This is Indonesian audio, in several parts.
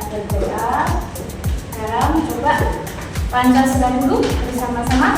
berdoa. Sekarang coba Pancasila dulu bersama-sama.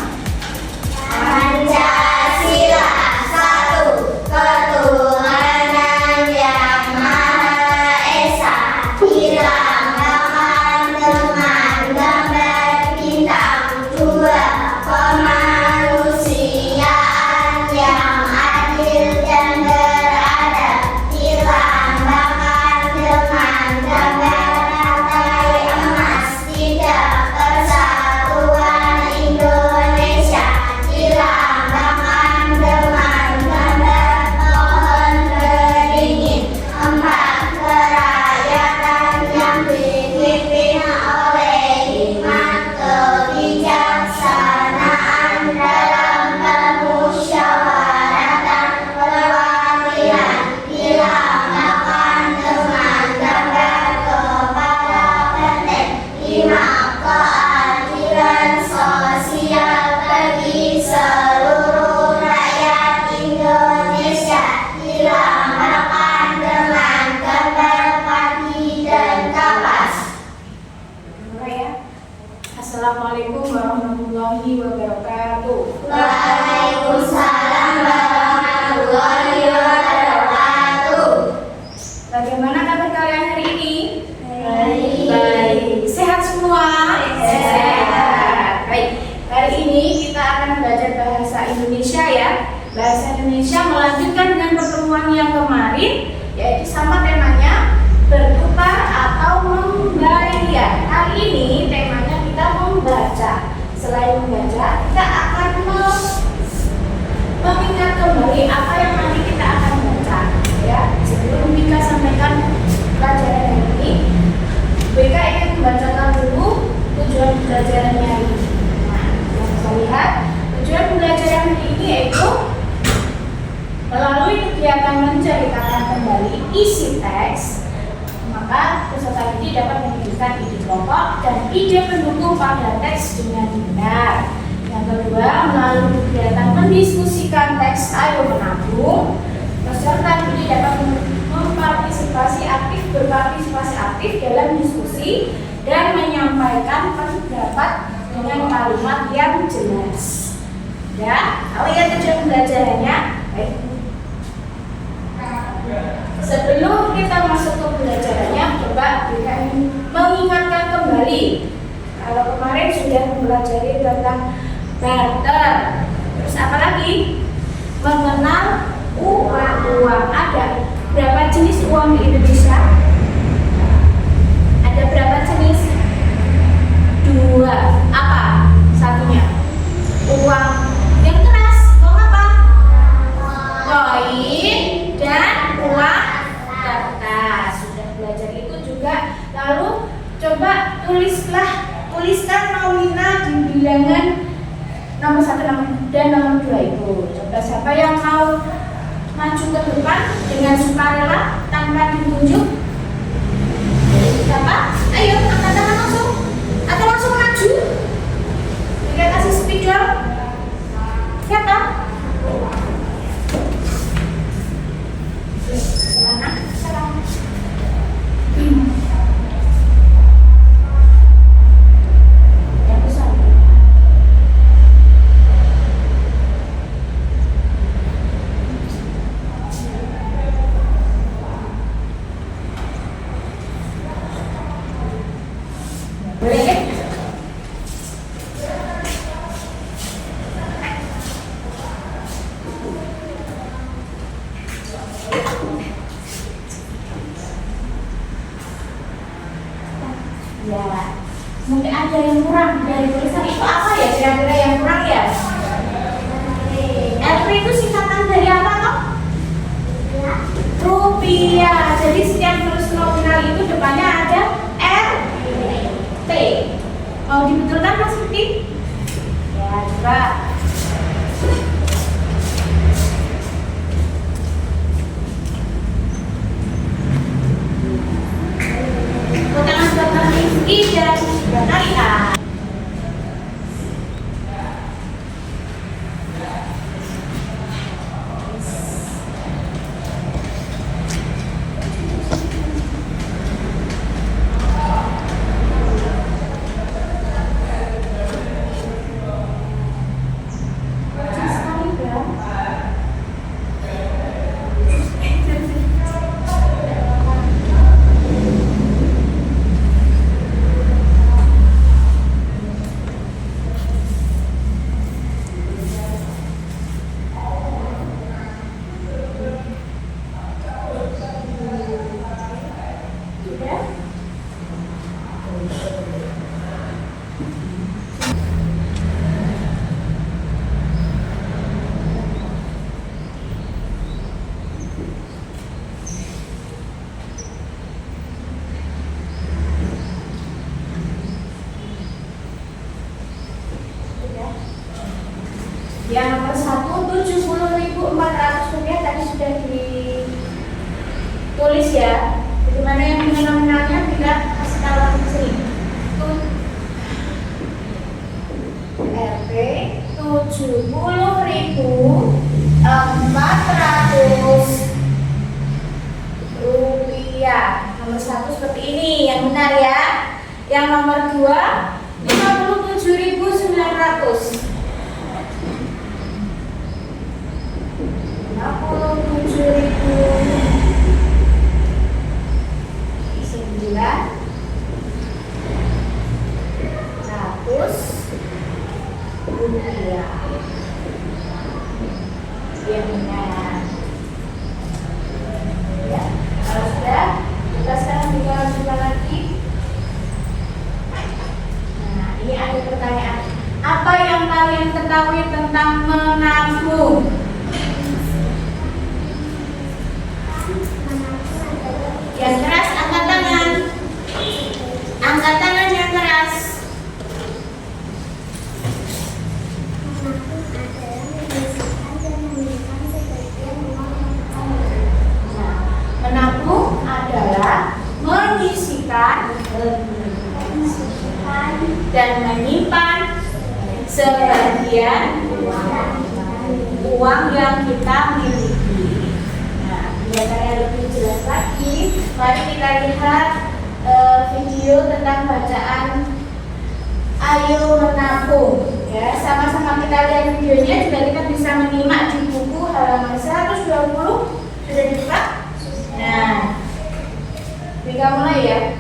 Pancasila, satu, ketuhanan yang Maha Esa, dilambangkan dengan gambar bintang, dua, kemanusiaan yang adil dan beradab, dilambangkan dengan gambar rantai emas, tiga, persatuan Indonesia, dilambangkan dengan gambar pohon beringin, empat, kerakyatan yang dipimpin oleh hikmat kebijaksanaan dalam permusyawaratan perwakilan, dilambangkan dengan gambar kepala benteng, lima, keadilan sosial bagi seluruh rakyat Indonesia, dilambangkan dengan gambar padi dan kapas. Assalamualaikum warahmatullahi wabarakatuh. Waalaikumsalam warahmatullahi wabarakatuh. Bagaimana kabar kalian hari ini? Baik. Sehat semua? Sehat. Baik. Hari ini kita akan belajar bahasa Indonesia ya. Bahasa Indonesia melanjutkan dengan pertemuan yang kemarin, yaitu sama temanya bertukar atau membayar. Kali ini temanya kita membaca. Selain membaca, kita akan mengingat kembali apa yang nanti kita akan baca. Ya, sebelum Bika sampaikan pelajaran hari ini, Bika ingin membacakan dulu tujuan pembelajarannya hari ini. Nah, yang kita lihat tujuan pembelajaran hari ini yaitu melalui kegiatan menceritakan kembali isi teks, maka peserta didik dapat menunjukkan ide kelompok dan ide pendukung pada teks dengan benar. Yang kedua, melalui kegiatan mendiskusikan teks ayo menabung, peserta didik dapat berpartisipasi aktif dalam diskusi dan menyampaikan pendapat dengan kalimat yang jelas. Ya, kalau yang tujuan pembelajarannya, baik. Sebelum kita masuk ke pembelajarannya, coba kita mengingatkan kembali. Kalau kemarin sudah mempelajari tentang barter, terus apa lagi? Mengenal uang. Ada berapa jenis uang di Indonesia? Ada berapa jenis? Dua. Apa? Satunya uang yang keras. Uang apa? Koin dan uang kertas. Sudah belajar itu juga. Lalu coba tuliskan nominal di bilangan nomor 1 dan nomor 2 itu. Coba siapa yang mau maju ke depan dengan sukarela tanpa ditunjuk? Siapa? Ayo angkat tangan langsung. Atau langsung maju? Kita kasih spidol. Siapa? Mana? Salam. Yang besar. Boleh ya? Ya, mungkin ada yang kurang dari tulisan itu apa ya? Kira-kira yang kurang ya? RP itu singkatan dari apa toh? Rupiah. Jadi setiap tulis nominal itu depannya ada RT. Mau dibetulkan Mas Fikri? Ya, coba. Tangan sebelah Rizky dan sebelah Naria. tulis ya. Bagaimana yang punya nominalnya kita kasih tahu di sini. Rp 70.400 rupiah. Nomor 1 seperti ini yang benar ya. Yang nomor 2 57.900. 57.900 rupiah. Yang benar. Ya, kalau sudah, kita sekarang buka lagi. Nah, ini ada pertanyaan. Apa yang kalian ketahui tentang menabung? Yang keras angkat tangan. Angkat tangan yang keras. Menabung adalah menyisihkan dan menyimpan sebagian uang yang kita miliki. Nah, biar kalian lebih jelas lagi, mari kita lihat video tentang bacaan Ayo Menabung. Ya, sama-sama kita lihat videonya juga kita bisa menyimak di buku halaman 120. Sudah dibuka? Nah, kita mulai ya.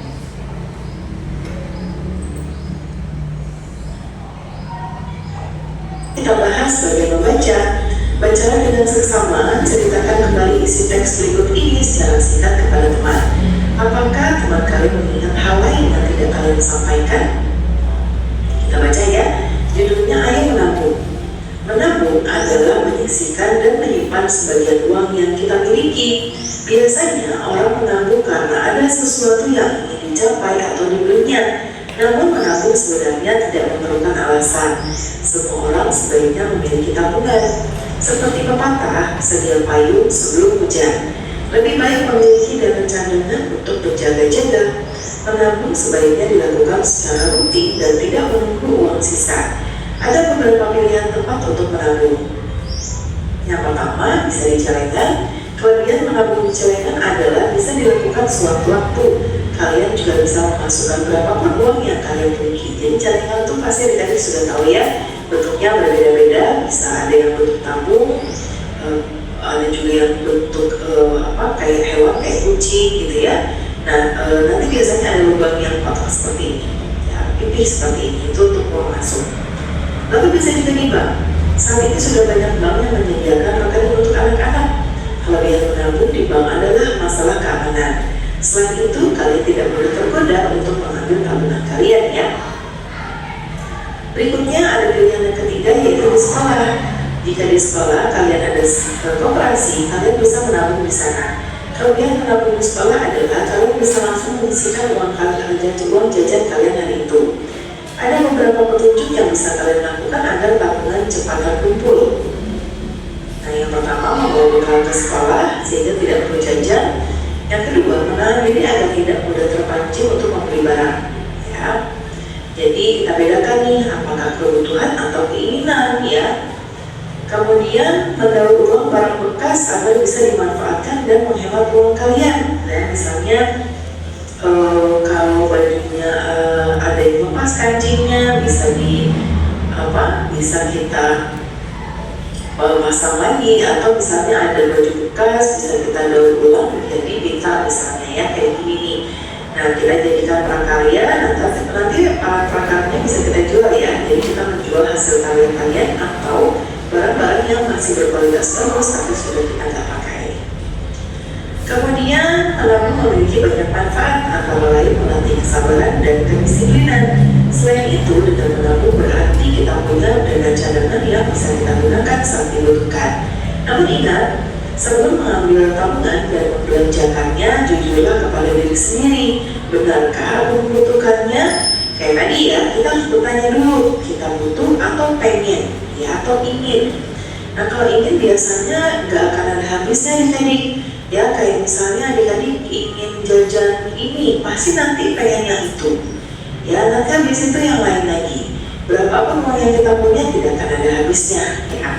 Kita bahas bagian membaca. Bacalah dengan seksama, ceritakan kembali isi teks berikut ini secara singkat kepada teman. Apakah teman kalian mengingat hal lain yang tidak kalian sampaikan? Kita baca ya. Judulnya Ayo Menabung. Menabung adalah menyisihkan dan menyimpan sebagian uang yang kita miliki. Biasanya orang menabung karena ada sesuatu yang ingin dicapai atau dibelinya. Namun menabung sebenarnya tidak memerlukan alasan. Semua orang sebaiknya memiliki tabungan. Seperti pepatah, sedia payung sebelum hujan. Lebih baik memiliki dana cadangan untuk berjaga-jaga. Menabung sebaiknya dilakukan secara rutin dan tidak menunggu uang sisa. Ada beberapa pilihan tempat untuk menabung. Yang pertama, bisa di celengan. Kelebihan menabung di celengan adalah bisa dilakukan sewaktu-waktu. Kalian juga bisa memasukkan berapapun uang yang kalian miliki. Jadi celengan itu pasti tadi sudah tahu ya, bentuknya berbeda-beda. Bisa ada yang bentuk tabung, ada juga yang bentuk kayak hewan, kayak kucing gitu ya. Nah, nanti biasanya ada lubang yang kotak seperti ini, ya, pipih seperti ini, itu untuk uang masuk. Lalu bisa juga di bank. Saat ini sudah banyak bank yang menyediakan rekening untuk anak-anak. Kelebihan menabung di bank adalah masalah keamanan. Selain itu, kalian tidak perlu tergoda untuk mengambil tabungan kalian ya. Berikutnya ada pilihan yang ketiga, yaitu di sekolah. Jika di sekolah kalian ada koperasi, kalian bisa menabung di sana. Kelebihan menabung di sekolah adalah kalian bisa langsung menyisihkan uang jajan kalian hari itu. Ada beberapa petunjuk yang bisa kalian lakukan agar tabungan cepat terkumpul. Nah, yang pertama, membawa bekal ke sekolah sehingga tidak perlu jajan. Yang kedua, menahan diri agar tidak mudah terpancing untuk membeli barang. Ya, jadi kita bedakan nih, apakah kebutuhan atau keinginan ya. Kemudian, mendaur ulang barang bekas agar bisa dimanfaatkan dan menghemat uang kalian. Dan misalnya, kalau bajunya ada yang lepas kancingnya, bisa kita pasang lagi, atau misalnya ada baju bekas bisa kita daur ulang jadi pita misalnya ya, kayak gini. Nah, kita jadikan prakarya, nanti prakaryanya bisa kita jual ya. Jadi kita menjual hasil karya kalian atau barang-barang yang masih berkualitas bagus tapi sudah kita nggak pakai. Kemudian, menabung memiliki banyak manfaat, antara lain melatih kesabaran dan kedisiplinan. Selain itu, dengan menabung berarti kita punya dana cadangan yang bisa kita gunakan saat dibutuhkan. Namun ingat, sebelum mengambil tabungan dan membelanjakannya, jujurlah kepada diri sendiri. Benarkah membutuhkannya? Kayak tadi ya, kita harus bertanya dulu, kita butuh atau pengen, ya, atau ingin. Nah, kalau ingin biasanya nggak akan ada habisnya nih tadi. Ya kayak misalnya adik-adik ingin jajan ini, pasti nanti pengen yang itu. Ya nanti habis itu yang lain lagi. Berapapun uang yang kita punya tidak akan ada habisnya. Ya.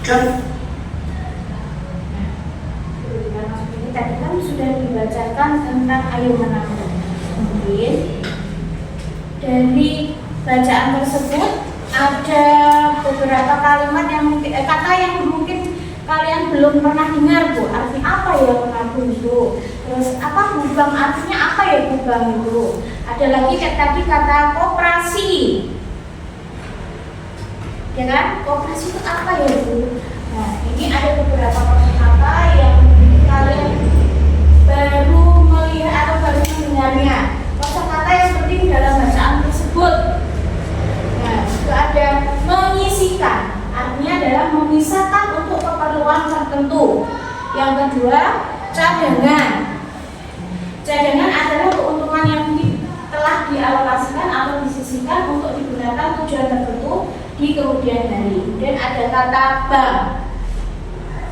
Kamu tadi kan sudah dibacakan tentang ayo menabung. Mungkin dari bacaan tersebut ada beberapa kalimat yang mungkin kata yang mungkin kalian belum pernah dengar, Bu. Artinya apa ya menabung itu? Terus apa hubang, artinya apa ya hubang itu? Ada lagi kayak tadi kata koperasi. Ya kan? Koperasi itu apa ya, Bu? Nah, ini ada beberapa kata yang kalian baru melihat atau baru mendengarnya. Kosakata yang penting dalam bacaan tersebut. Nah, juga ada menyisihkan. Artinya adalah memisahkan untuk keperluan tertentu. Yang kedua, cadangan. Cadangan adalah keuntungan yang telah dialokasikan atau disisihkan untuk digunakan tujuan tertentu di kemudian hari. Dan ada kata bank.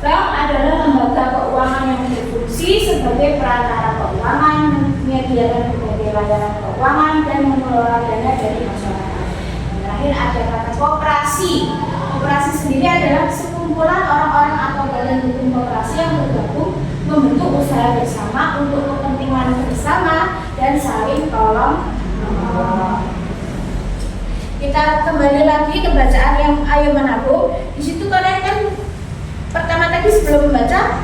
Bank adalah lembaga keuangan yang berfungsi sebagai perantara keuangan, menyediakan berbagai layanan keuangan dan mengelola dana dari masyarakat. Dan terakhir ada kata koperasi. Koperasi sendiri adalah sekumpulan orang-orang atau badan hukum koperasi yang bergabung membentuk usaha bersama untuk kepentingan bersama dan saling tolong menolong. Kita kembali lagi ke bacaan yang ayo menabung. Di situ kalian kan pertama tadi sebelum membaca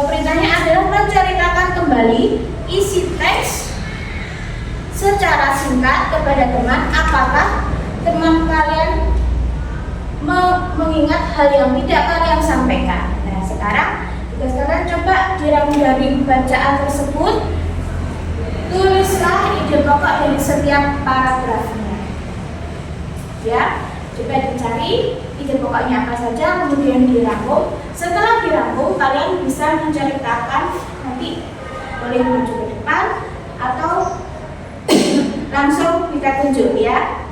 perintahnya adalah menceritakan kembali isi teks secara singkat kepada teman. Apakah teman kalian mengingat hal yang tidak kalian sampaikan? Nah, sekarang tugas kalian coba dirangkum dari bacaan tersebut. Tulislah ide pokok dari setiap paragrafnya. Ya, coba dicari ide pokoknya apa saja, kemudian dirangkum. Setelah dirangkum, kalian bisa menceritakan, nanti boleh menuju ke depan atau langsung kita tunjuk ya.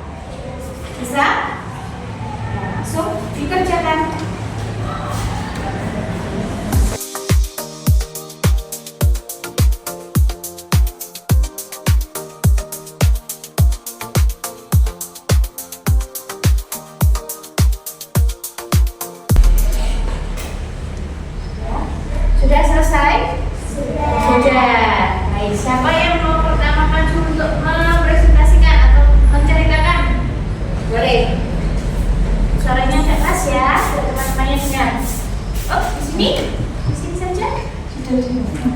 Bisa? Nah, langsung dikerjakan. Sudah selesai? Sudah. Baik, siapa yang mau pertama maju untuk mempresentasikan atau menceritakan? Boleh. Suaranya agak keras ya, biar teman-temannya dengar. Oh, di sini? Di sini saja? Sudah.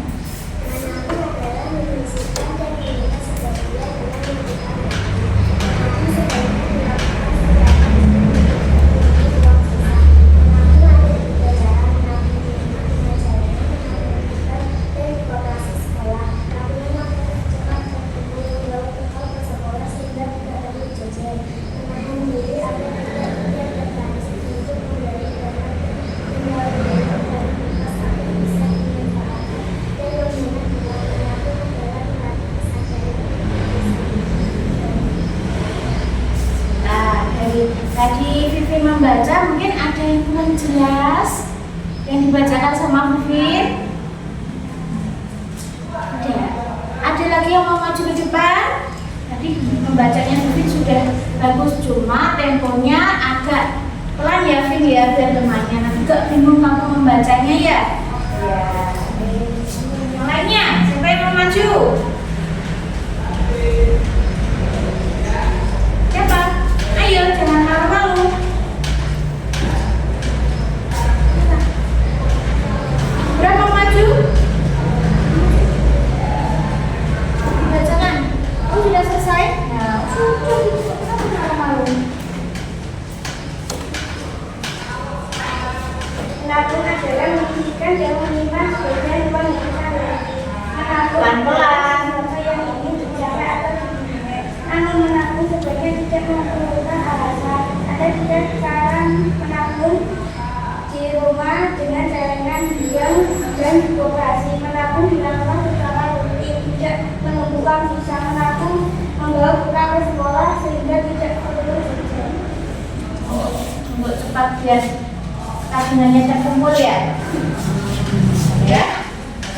Tadi Vivi membaca, mungkin ada yang kurang jelas yang dibacakan sama Vivi. Ada lagi yang mau maju ke depan? Tadi membacanya Vivi sudah bagus, cuma temponya agak pelan ya Vivi ya, biar temannya nanti gak bingung kamu membacanya ya. Ya. Yang lainnya, siapa yang mau maju? Siapa? Ayo, jangan malu-malu. Berapa maju? Bacakan. Oh, sudah selesai? Nah, sudah. Kenapa malu-malu? Menabung adalah menyisihkan dan menyimpan sebagian uang yang kita miliki. Menabung pelan-pelan sesuatu yang ingin dicapai atau dimiliki. Namun menabung sebagian tidak memerlukan alasan. Anda tidak sekarang menabung di rumah dengan celengan bank dan koperasi. Menabung dilakukan secara rutin, tidak menumbuhkan sisa. Menabung membawa bekal ke sekolah sehingga tidak perlu jajan. Untuk cepat biar tabungannya terkumpul ya.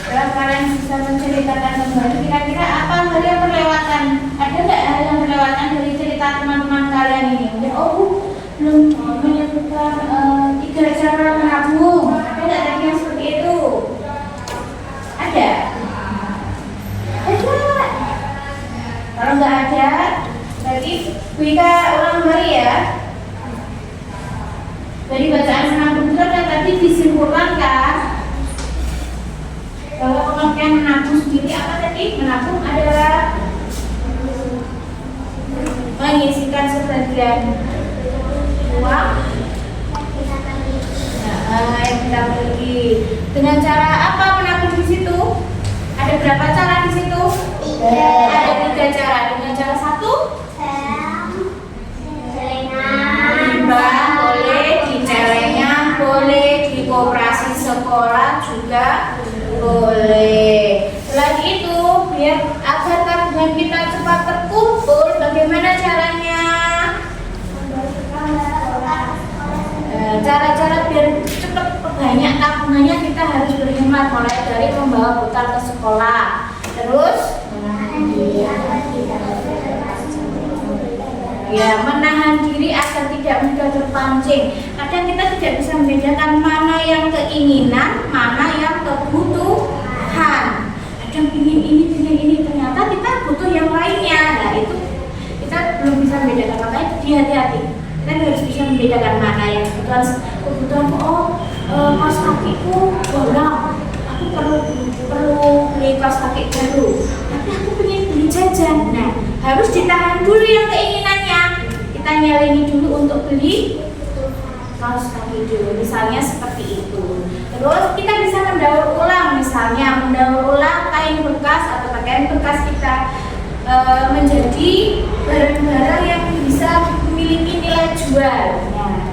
Kalau kalian bisa menceritakan kembali kira-kira apa hal yang terlewatkan? Ada nggak hal yang terlewatkan dari cerita teman-teman kalian ini? Mungkin belum menyebutkan 3 cara menabung. Ada nggak tadi yang seperti itu? Ada? Ada. Kalau nggak ada, berarti Wika ulang kembali ya. Dari bacaan menabung itu kan tadi disimpulkan kan bahwa pengertian menabung sendiri apa tadi? Menabung adalah menyisihkan sebagian uang yang kita miliki. Dengan cara apa menabung di situ? Ada berapa cara di situ? Ada 3 cara. Dengan cara 1, bank boleh, di celengan boleh, di koperasi sekolah juga boleh. Selain itu, biar agar tabungan kita cepat terkumpul, bagaimana caranya? Cara-cara biar cepat banyak tabungannya kita harus berhemat, mulai dari membawa bekal ke sekolah. Terus ya, menahan diri agar tidak mudah terpancing. Kadang kita tidak bisa membedakan mana yang keinginan, mana yang kebutuhan. Kadang ingin ini, ternyata kita butuh yang lainnya. Nah itu kita belum bisa membedakan, makanya hati-hati. Kita harus bisa membedakan mana yang kebutuhan. Kaos kakiku bolong, aku perlu beli kaos kaki baru, tapi aku pengen beli jajan. Nah, harus ditahan dulu yang keinginannya. Kita nyaleni dulu untuk beli kaos kaki dulu, misalnya seperti itu. Terus kita bisa mendaur ulang, misalnya mendaur ulang kain bekas atau pakaian bekas kita menjadi barang-barang yang bisa memiliki nilai jual. Nah,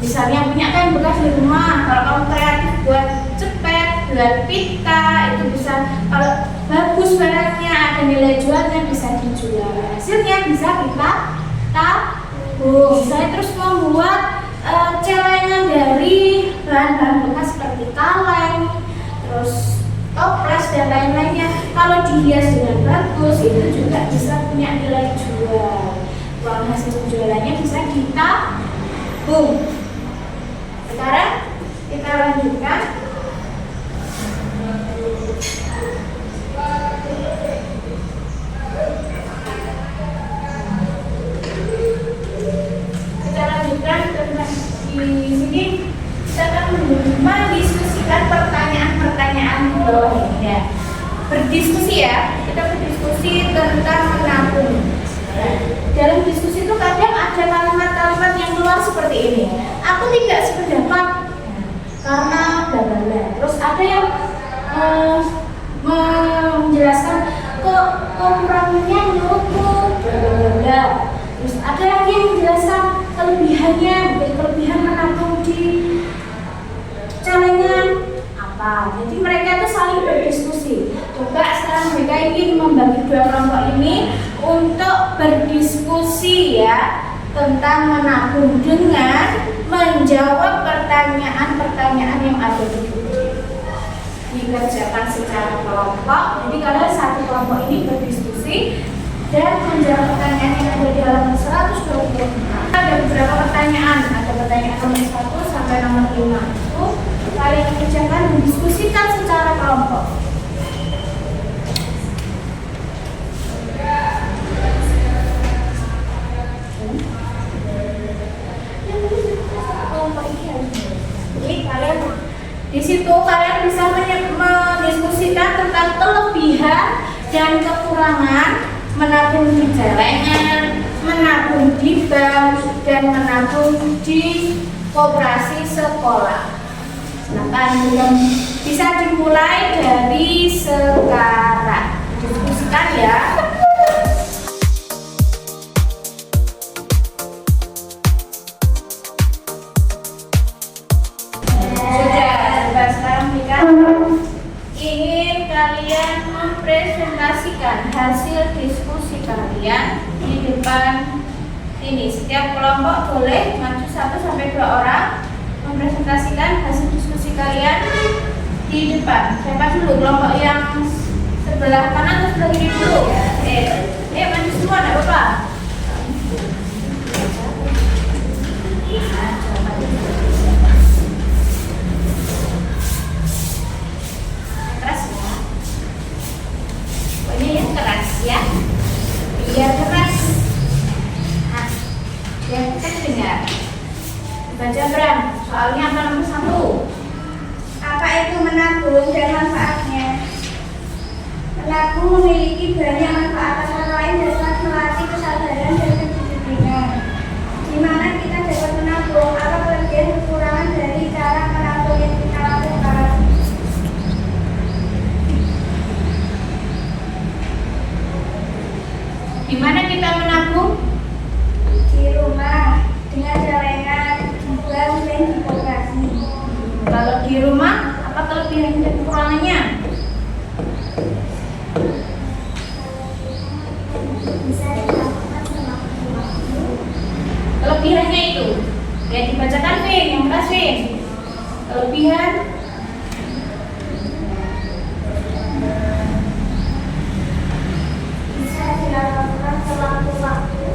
misalnya punya kain bekas di rumah, kalau kamu kreatif buat cepet, buat pita, itu bisa. Kalau bagus barangnya, ada nilai jualnya, bisa dijual. Hasilnya bisa kita tabung. Saya terus membuat celengan dari bahan-bahan bekas seperti kaleng, terus toples dan lain-lainnya. Kalau dihias dengan bagus, itu juga bisa punya nilai jual. Uang hasil penjualannya bisa kita tabung. Sekarang kita lanjutkan. Di sini kita akan mendiskusikan pertanyaan-pertanyaan di bawah ini ya. Berdiskusi ya, kita berdiskusi tentang menabung. Dalam diskusi itu kadang ada kalimat-kalimat yang keluar seperti ini. Aku tidak sependapat karena bla bla bla. Terus ada yang menjelaskan kekurangannya menurutku bla bla bla. Terus ada lagi yang menjelaskan kelebihannya, kelebihan menabung di celengan apa. Jadi mereka itu saling berdiskusi. Coba sekarang mereka ingin membagi 2 kelompok ini untuk berdiskusi ya tentang menabung dengan menjawab pertanyaan-pertanyaan yang ada di buku. Dikerjakan secara kelompok. Jadi kalian satu kelompok ini berdiskusi dan menjawab pertanyaan yang ada di halaman 125. Ada beberapa pertanyaan, ada pertanyaan nomor 1 sampai nomor 5. Itu kalian kerjakan mendiskusikan secara kelompok. Jadi kalian di situ kalian bisa mendiskusikan tentang kelebihan dan kekurangan menabung di celengan, menabung di bank, dan menabung di koperasi sekolah. Silakan, bisa dimulai dari sekarang. Diskusikan ya. Ingin kalian mempresentasikan hasil diskusi kalian di depan ini. Setiap kelompok boleh maju 1 sampai 2 orang mempresentasikan hasil diskusi kalian di depan. Siapa dulu? Kelompok yang sebelah kanan atau sebelah kiri dulu? Maju semua, enggak apa-apa. Keras ya. Pokoknya yang keras ya. Biar keras. Nah, biar kita dengar. Baca Bram, soalnya apa nomor 1? Apa itu menabung dan manfaatnya? Menabung memiliki banyak manfaat antara lain dapat melatih kesabaran dan kedisiplinan. Di mana kita dapat menabung? Apa kelebihan kekurangan dari cara menabung yang kita lakukan? Di mana kita menabung? Di rumah, dengan celengan, di bank, dan di koperasi. Kalau di rumah, apa kelebihan dan kekurangannya? Bisa dilakukan sewaktu-waktu. Kelebihannya itu ya dibacakan Vin, yang keras Vin. Kelebihan Bisa dilakukan sewaktu-waktu.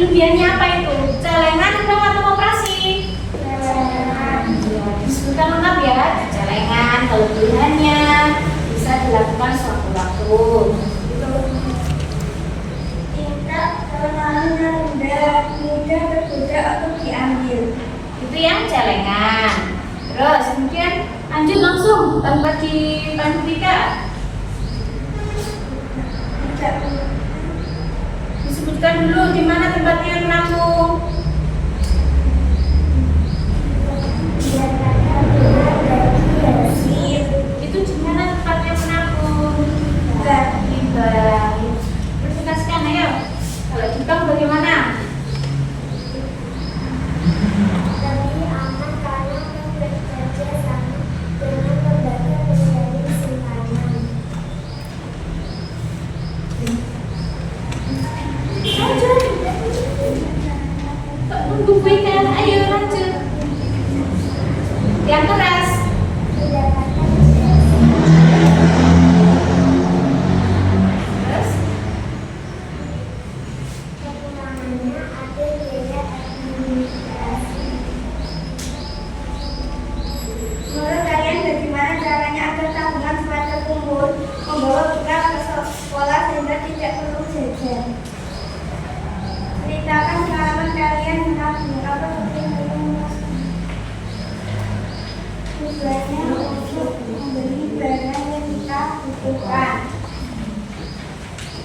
kelebihannya apa itu? Celengan, bank atau koperasi? Celengan. Disebutkan lengkap ya. Celengan, kelebihannya bisa dilakukan sewaktu-waktu. Tidak terlalu rendah, mudah tergoda atau diambil. Itu yang celengan. Terus kemudian lanjut langsung tanpa dipandukan. Tidak perlu. Disebutkan dulu di mana tempatnya menabung. Itu di mana tempatnya menabung? Di bank. Perhatikan ayo. Kalau di bank bagaimana? Lebih aman karena bekerja sama dengan lembaga penjamin simpanan. Kok nunggu kan? Ayo lanjut. Yang keras. Terus Kekurangannya ada biaya administrasi. Menurut kalian bagaimana caranya agar tabungan cepat terkumpul, membawa bekal ke sekolah sehingga tidak perlu jajan? Ceritakan pengalaman kalian menabung apa seperti tujuannya untuk membeli barang yang kita butuhkan.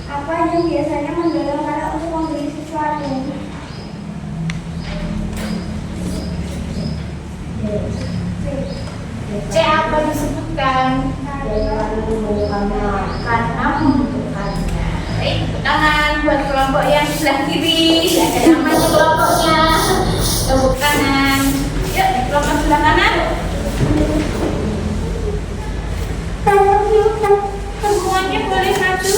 Apa yang biasanya mendorong kita untuk membeli sesuatu? C apa disebutkan? Karena membutuhkannya. Baik, tepuk tangan buat kelompok yang sebelah kiri. Ada namanya kelompoknya. Tepuk kanan. Yuk, kelompok sebelah kanan. Semuanya boleh maju.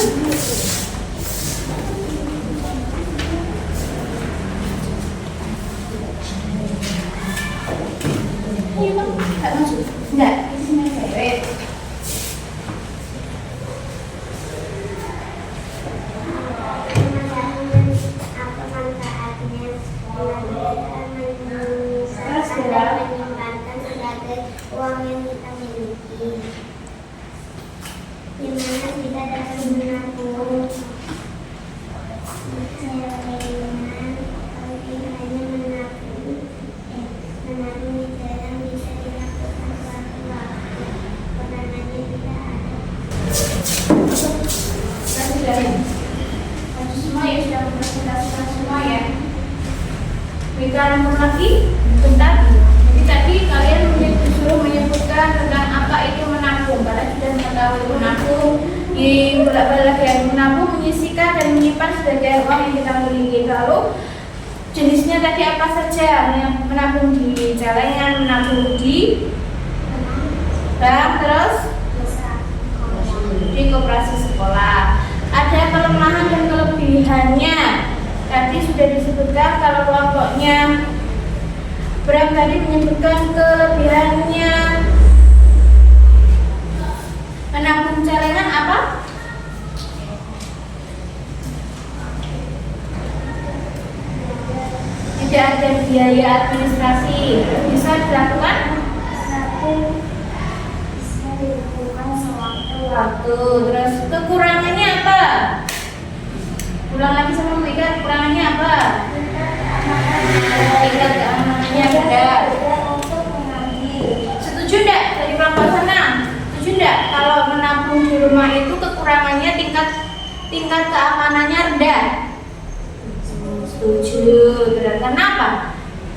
Ayo bang, nggak maju. Enggak, di sini saya. Menyimpankan sebagai uang yang kita miliki. Di mana kita dapat menabung. Celengan, kelebihannya menabung. Menabung jarang bisa dilakukan sewaktu-waktu. Kekurangannya tidak ada. Semua ya sudah mempresentasikan semua ya. Kita nomor lagi bentar. Jadi tadi kalian disuruh menyebutkan tentang apa itu menabung. Kalian sudah mengetahui menabung, di bolak-balik yang menabung, menyisihkan dan menyimpan sebagai uang yang kita miliki. Lalu jenisnya tadi apa saja? Menabung di celengan, menabung di bank, terus di koperasi sekolah. Ada kelemahan dan kelebihannya. Tadi sudah disebutkan kalau kelompoknya Bram tadi menyebutkan kelebihannya menabung celengan apa? Tidak ada biaya administrasi, bisa dilakukan bisa dilakukan sewaktu-waktu. Terus kekurangannya apa? Ulang lagi sama Mbak Ika, kekurangannya apa? Tingkat keamanannya rendah. untuk mengambil. Setuju enggak dari kelompok sana? Setuju enggak kalau menabung di rumah itu kekurangannya tingkat keamanannya rendah? Setuju. Berarti kenapa?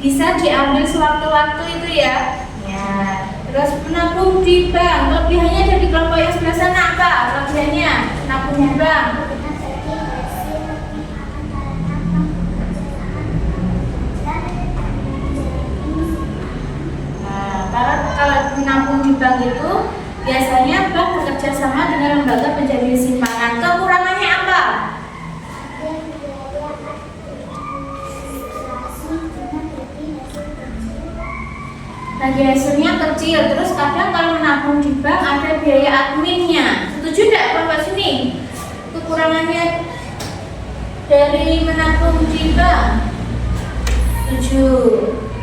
Bisa diambil sewaktu-waktu itu ya. Ya. Terus menabung di bank, kelebihannya dari kelompok yang sebelah sana apa? Kelebihannya menabung di bank. Kalau menabung di bank itu biasanya bank bekerja sama dengan lembaga penjamin simpanan. Kekurangannya apa? Bagi hasilnya kecil. Terus kadang kalau menabung di bank ada biaya adminnya. Setuju tidak kelompok sini? Kekurangannya dari menabung di bank. Setuju.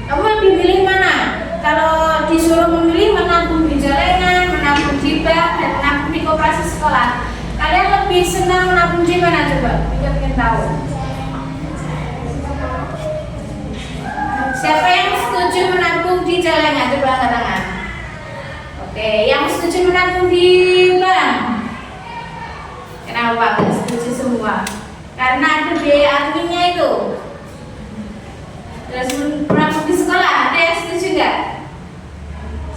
Kamu lebih milih mana? Kalau disuruh memilih menabung di celengan, menabung di bank, dan menabung di koperasi sekolah, kalian lebih senang menabung di mana coba? Kita ingin tahu. Siapa yang setuju menabung di celengan? Coba angkat tangan. Oke, yang setuju menabung di bank? Kenapa? Nggak setuju semua. Karena ada biaya adminnya itu. Terus menabung di sekolah, ada yang setuju nggak?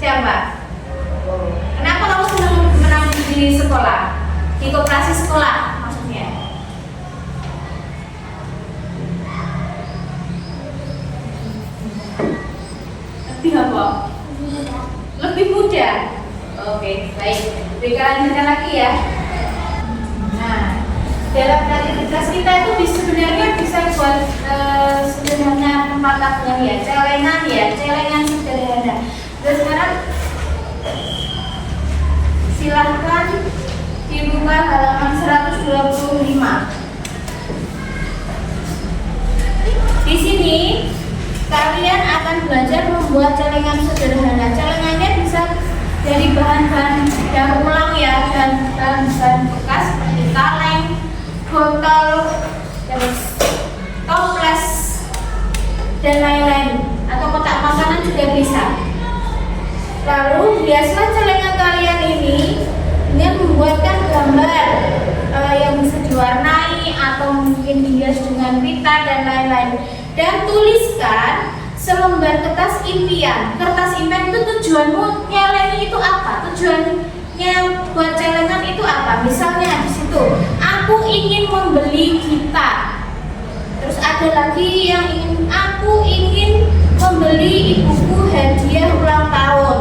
Siapa? Kenapa kamu senang menabung di sekolah? Di koperasi sekolah maksudnya? Lebih apa? Lebih mudah. Oke, baik. Kita lanjutkan lagi ya. Nah, dalam aktivitas kita itu sebenarnya bisa buat sederhana tempat tabungan ya, celengan sederhana. Dan sekarang silahkan dibuka halaman 125. Di sini kalian akan belajar membuat celengan sederhana. Celengannya bisa dari bahan-bahan daur ulang ya, dan bahan-bahan bekas seperti kaleng, botol, terus toples, dan lain-lain. Atau kotak makanan juga bisa. Lalu hiaslah celengan kalian ini dengan membuatkan gambar yang bisa diwarnai atau mungkin dihias dengan pita dan lain-lain. Dan tuliskan selembar kertas impian. Kertas impian itu tujuanmu nyelengi itu apa? Tujuannya buat celengan itu apa? Misalnya di situ, aku ingin membeli gitar. Terus ada lagi yang aku ingin membeli ibuku hadiah ulang tahun.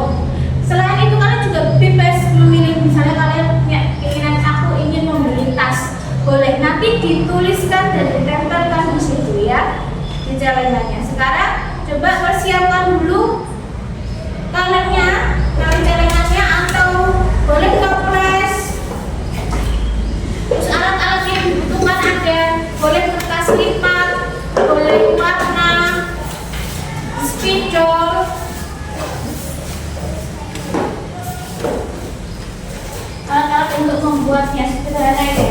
Selain itu kalian juga bebas memilih, misalnya kalian punya keinginan aku ingin membeli tas, boleh nanti dituliskan dan ditempelkan di situ ya, di celengannya. Sekarang coba persiapkan dulu kalennya, kalian celengannya, atau boleh toples. Terus alat-alat yang dibutuhkan ada, boleh kertas lipat, boleh warna, spidol, alat-alat untuk membuatnya sederhana ya.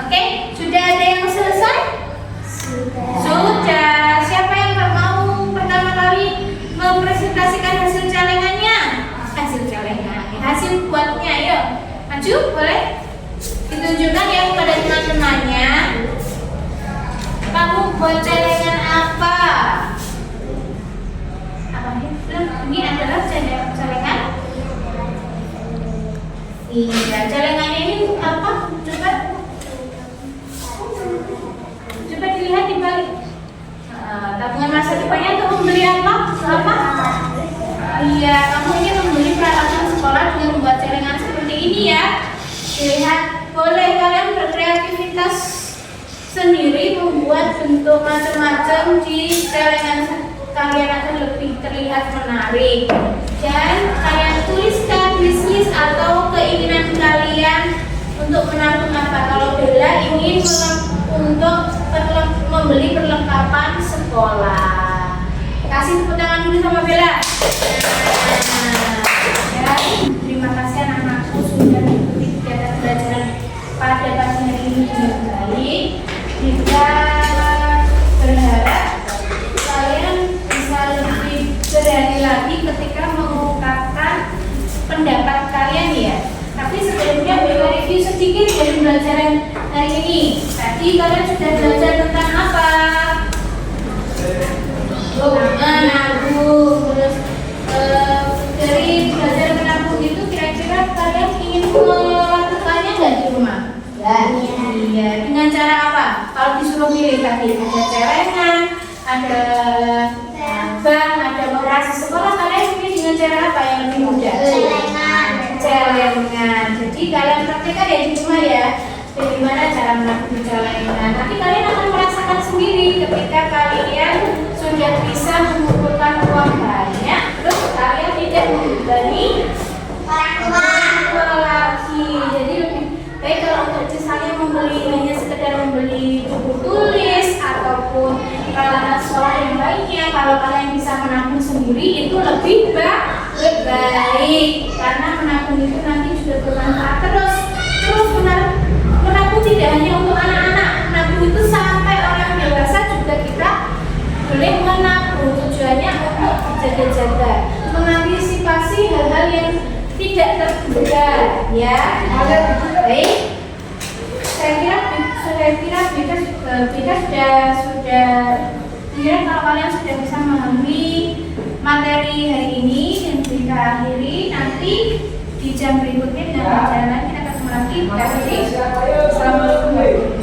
Oke, sudah ada yang selesai? Sudah. Siapa yang mau pertama kali mempresentasikan hasil celengannya? Hasil buatnya, yuk. Maju, boleh? Ditunjukkan ya kepada teman-temannya. Kamu buat celengan apa? Ini adalah celengan. Iya, celengannya ini apa? Coba dilihat di balik. Tabungan masa depannya untuk membeli apa? Iya, kamu ini membeli peralatan sekolah dengan membuat celengan seperti bentuk macam-macam di celengan kalian akan lebih terlihat menarik. Dan kalian tuliskan wishlist atau keinginan kalian untuk menabung apa. Kalau Bella ingin untuk membeli perlengkapan sekolah. Kasih tepuk tangan dulu sama Bella. Ya, terima kasih anak-anakku sudah mengikuti kegiatan belajar pada pagi hari ini dengan baik. Kita berharap kalian bisa lebih berani lagi ketika mengungkapkan pendapat kalian ya. Tapi sebelumnya Bella review sedikit dari pembelajaran hari ini. Tadi kalian sudah belajar tentang apa? Menabung. Terus dari belajar menabung itu kira-kira kalian ingin melakukannya nggak di rumah? Iya. Dengan cara apa? Kalau disuruh pilih tadi ada celengan, ada bank, ada operasi sekolah, kalian pilih dengan cara apa yang lebih mudah? Celengan. Jadi kalian praktekkan ya di rumah ya. Bagaimana cara menabung celengan? Nanti kalian akan merasakan sendiri ketika kalian sudah bisa mengumpulkan uang banyak, terus kalian tidak membebani orang tua lagi. Jadi lebih baik kalau untuk misalnya membeli hanya sekedar membeli buku tulis ataupun peralatan sekolah yang lainnya, kalau kalian bisa menabung sendiri itu lebih baik karena menabung itu nanti juga bermanfaat terus menabung tidak hanya untuk anak-anak, menabung itu sampai orang dewasa juga kita boleh menabung. Tujuannya untuk jaga-jaga, mengantisipasi hal-hal yang tidak terduga ya. Baik, saya kira kalau kalian sudah bisa memahami materi hari ini dan kita akhiri nanti di jam berikutnya dan pelajaran kita ketemu lagi. Assalamualaikum.